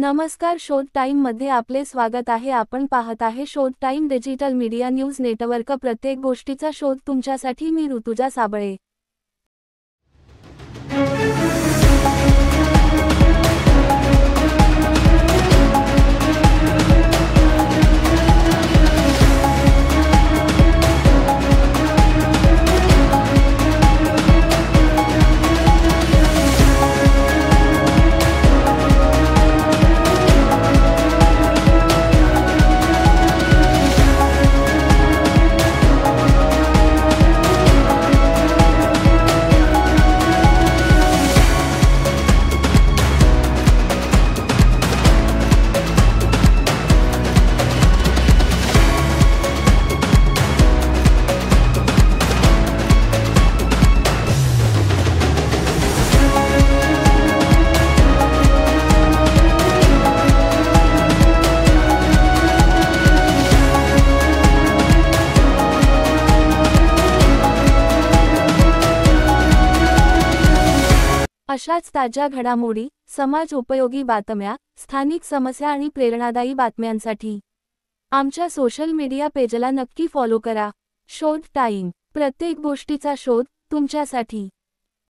नमस्कार, शोध टाइम मध्ये आपले स्वागत आहे। आपण पाहत आहे शोध time digital media news network. प्रत्येक गोष्टीचा शोध तुमच्यासाठी। मी ऋतुजा साबळे। अशाच ताज्या घडामोडी, समाज उपयोगी बातम्या, स्थानिक समस्या आणि प्रेरणादायी बातम्यांसाठी आमच्या सोशल मीडिया पेजला नक्की फॉलो करा। शोध टाइम, प्रत्येक गोष्टीचा शोध तुमच्यासाठी।